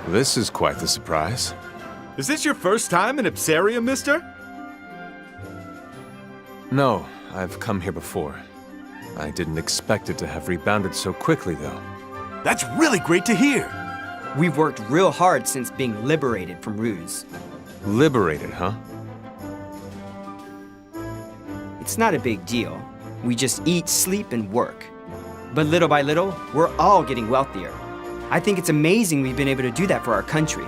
This is quite the surprise. Is this your first time in Ipsaria, mister? No, I've come here before. I didn't expect it to have rebounded so quickly, though. That's really great to hear. We've worked real hard since being liberated from Ruse. Liberated, huh? It's not a big deal. We just eat, sleep, and work. But little by little, we're all getting wealthier. I think it's amazing we've been able to do that for our country.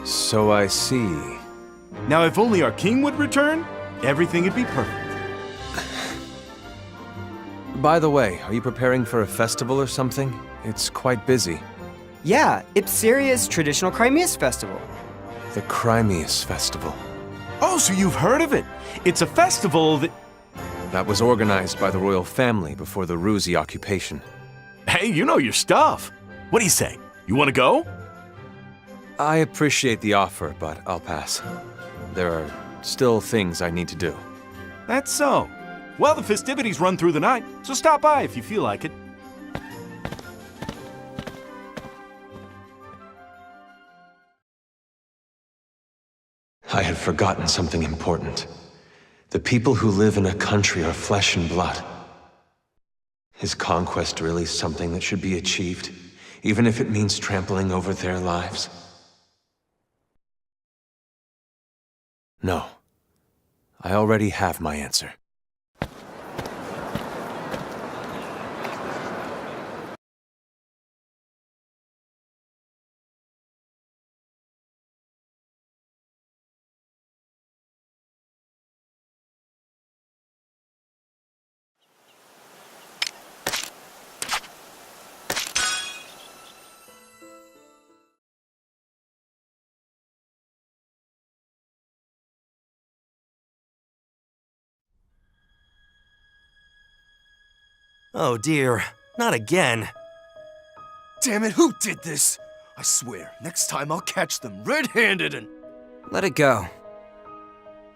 So I see. Now, if only our king would return, everything would be perfect. By the way, are you preparing for a festival or something? It's quite busy. Yeah, Ipsaria's traditional Crimeas festival. The Crimeas Festival. Oh, so you've heard of it? It's a festival That was organized by the royal family before the Rusi occupation. Hey, you know your stuff. What do you say? You want to go? I appreciate the offer, but I'll pass. There are still things I need to do. That's so. Well, the festivities run through the night, so stop by if you feel like it. I had forgotten something important. The people who live in a country are flesh and blood. Is conquest really something that should be achieved, even if it means trampling over their lives? No. I already have my answer. Oh dear, not again. Damn it, who did this? I swear, next time I'll catch them red-handed and... Let it go.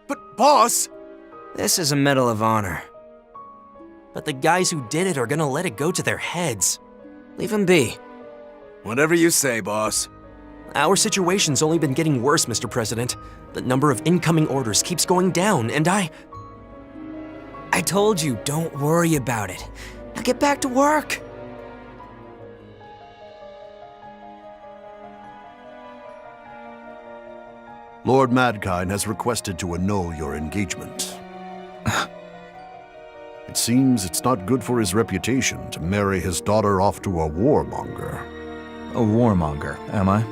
But boss! This is a Medal of Honor. But the guys who did it are gonna let it go to their heads. Leave them be. Whatever you say, boss. Our situation's only been getting worse, Mr. President. The number of incoming orders keeps going down, and I told you, don't worry about it. Now get back to work. Lord Madkine has requested to annul your engagement. It seems it's not good for his reputation to marry his daughter off to a warmonger. A warmonger, am I?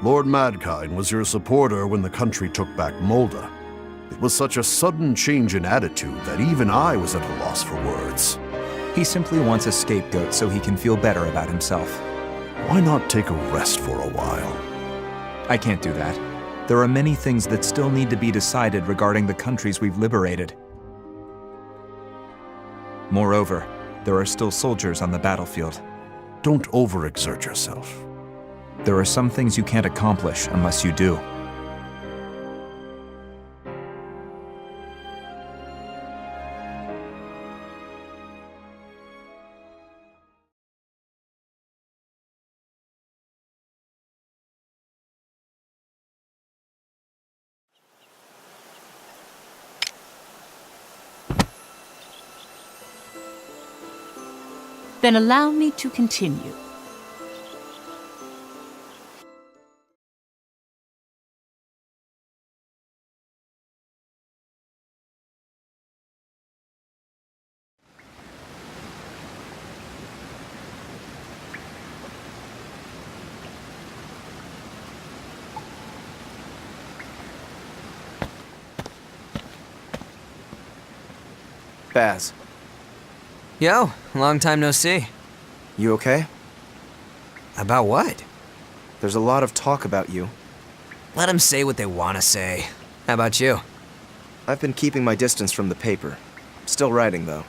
Lord Madkine was your supporter when the country took back Molda. It was such a sudden change in attitude that even I was at a loss for words. He simply wants a scapegoat so he can feel better about himself. Why not take a rest for a while? I can't do that. There are many things that still need to be decided regarding the countries we've liberated. Moreover, there are still soldiers on the battlefield. Don't overexert yourself. There are some things you can't accomplish unless you do. Then allow me to continue. Baz, Yo, long time no see. you okay? About what? There's a lot of talk about you. Let them say what they want to say. How about you? I've been keeping my distance from the paper. Still writing, though.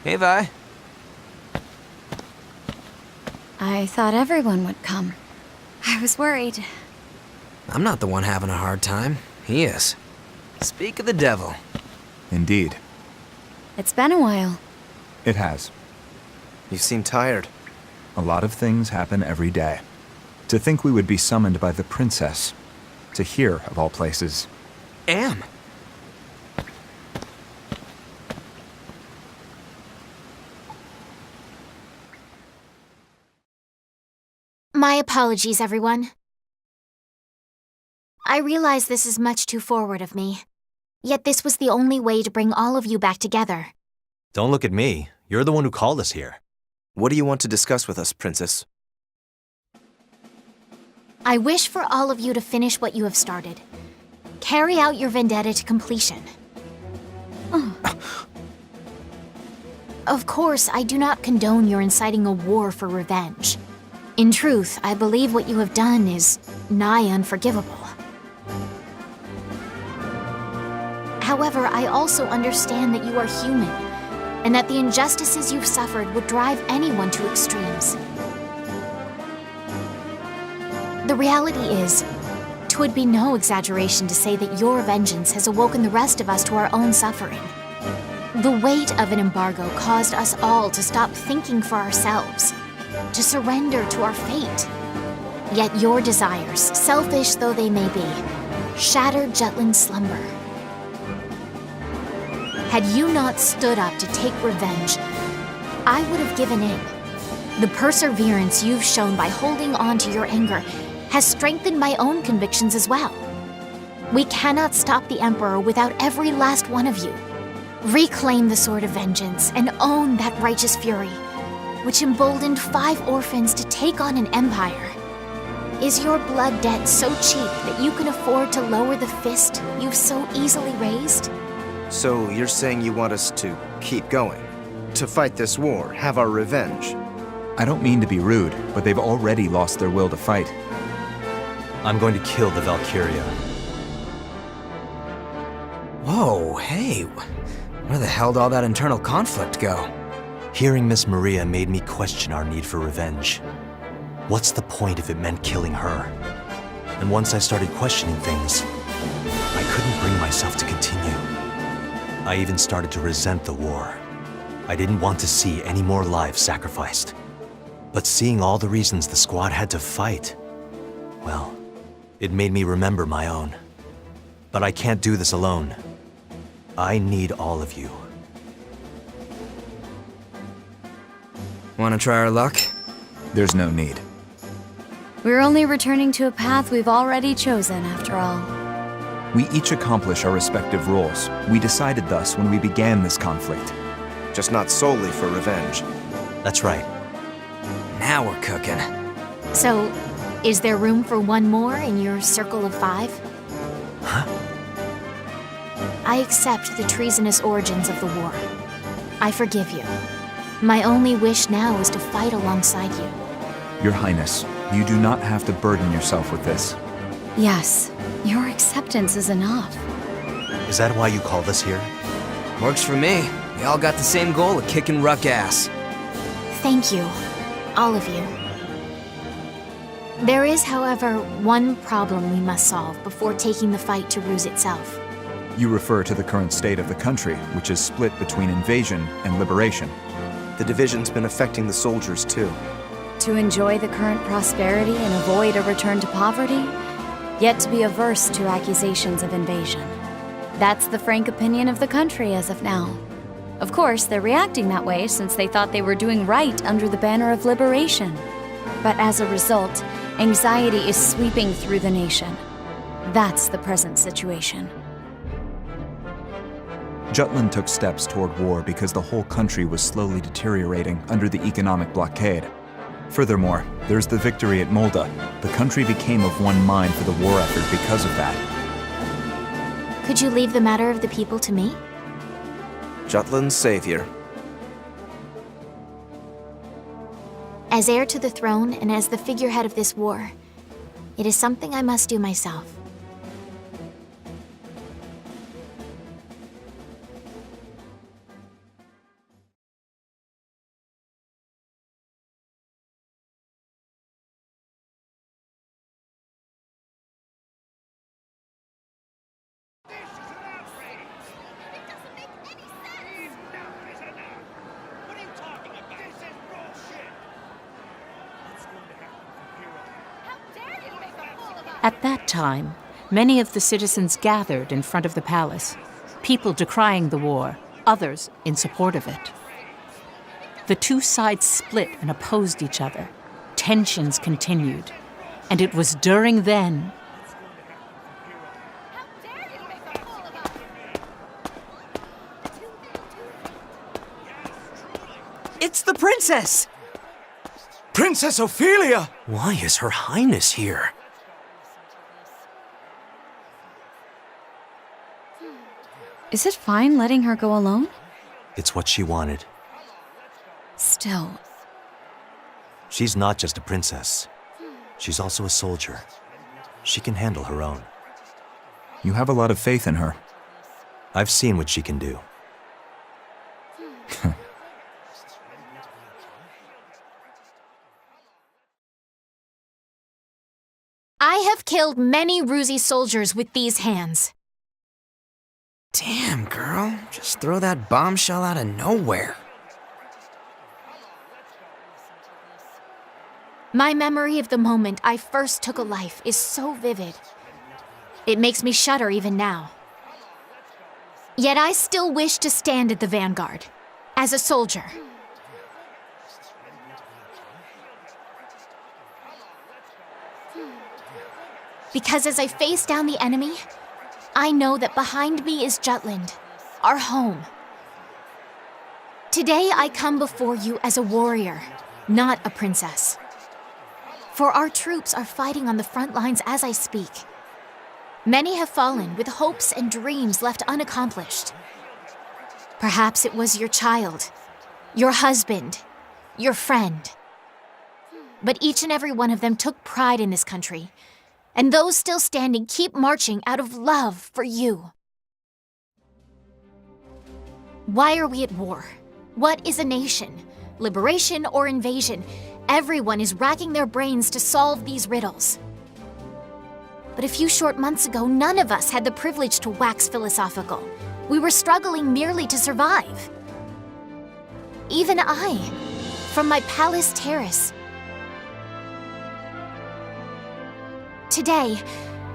Hey, Vi. I thought everyone would come. I was worried. I'm not the one having a hard time. He is. Speak of the devil. It's been a while. It has. You seem tired. A lot of things happen every day. To think we would be summoned by the princess. To hear, of all places. Am. My apologies, everyone. I realize this is much too forward of me. Yet this was the only way to bring all of you back together. Don't look at me. You're the one who called us here. What do you want to discuss with us, Princess? I wish for all of you to finish what you have started. Carry out your vendetta to completion. Of course, I do not condone your inciting a war for revenge. In truth, I believe what you have done is nigh unforgivable. However, I also understand that you are human, and that the injustices you've suffered would drive anyone to extremes. The reality is, 'twould be no exaggeration to say that your vengeance has awoken the rest of us to our own suffering. The weight of an embargo caused us all to stop thinking for ourselves, to surrender to our fate. Yet your desires, selfish though they may be, shattered Jutland's slumber. Had you not stood up to take revenge, I would have given in. The perseverance you've shown by holding on to your anger has strengthened my own convictions as well. We cannot stop the Emperor without every last one of you. Reclaim the Sword of Vengeance and own that righteous fury, which emboldened 5 orphans to take on an empire. Is your blood debt so cheap that you can afford to lower the fist you've so easily raised? So you're saying you want us to keep going? To fight this war, have our revenge? I don't mean to be rude, but they've already lost their will to fight. I'm going to kill the Valkyria. Whoa, hey. Where the hell did all that internal conflict go? Hearing Miss Maria made me question our need for revenge. What's the point if it meant killing her? And once I started questioning things, I couldn't bring myself to continue. I even started to resent the war. I didn't want to see any more lives sacrificed. But seeing all the reasons the squad had to fight, well, it made me remember my own. But I can't do this alone. I need all of you. Wanna try our luck? There's no need. We're only returning to a path we've already chosen, after all. We each accomplish our respective roles. We decided thus when we began this conflict. Just not solely for revenge. That's right. Now we're cooking. So, is there room for one more in your circle of 5? Huh? I accept the treasonous origins of the war. I forgive you. My only wish now is to fight alongside you. Your Highness, you do not have to burden yourself with this. Yes, your acceptance is enough. Is that why you called us here? Works for me. We all got the same goal of kicking Ruck ass. Thank you, all of you. There is, however, one problem we must solve before taking the fight to Ruse itself. You refer to the current state of the country, which is split between invasion and liberation. The division's been affecting the soldiers too. To enjoy the current prosperity and avoid a return to poverty, yet to be averse to accusations of invasion. That's the frank opinion of the country as of now. Of course, they're reacting that way since they thought they were doing right under the banner of liberation. But as a result, anxiety is sweeping through the nation. That's the present situation. Jutland took steps toward war because the whole country was slowly deteriorating under the economic blockade. Furthermore, there's the victory at Molda. The country became of one mind for the war effort because of that. Could you leave the matter of the people to me? Jutland's savior. As heir to the throne and as the figurehead of this war, it is something I must do myself. At that time, many of the citizens gathered in front of the palace, people decrying the war, others in support of it. The two sides split and opposed each other. Tensions continued, and it was during then It's the princess! Princess Ophelia! Why is Her Highness here? Is it fine letting her go alone? It's what she wanted. Still, She's not just a princess. She's also a soldier. She can handle her own. You have a lot of faith in her. I've seen what she can do. I have killed many rusy soldiers with these hands. Damn, girl. Just throw that bombshell out of nowhere. My memory of the moment I first took a life is so vivid. It makes me shudder even now. Yet I still wish to stand at the vanguard, as a soldier. Because as I face down the enemy, I know that behind me is Jutland, our home. Today I come before you as a warrior, not a princess. For our troops are fighting on the front lines as I speak. Many have fallen with hopes and dreams left unaccomplished. Perhaps it was your child, your husband, your friend. But each and every one of them took pride in this country, and those still standing keep marching out of love for you. Why are we at war? What is a nation? Liberation or invasion? Everyone is racking their brains to solve these riddles. But a few short months ago, none of us had the privilege to wax philosophical. We were struggling merely to survive. Even I, from my palace terrace. Today,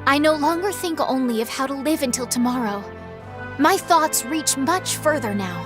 I no longer think only of how to live until tomorrow. My thoughts reach much further now.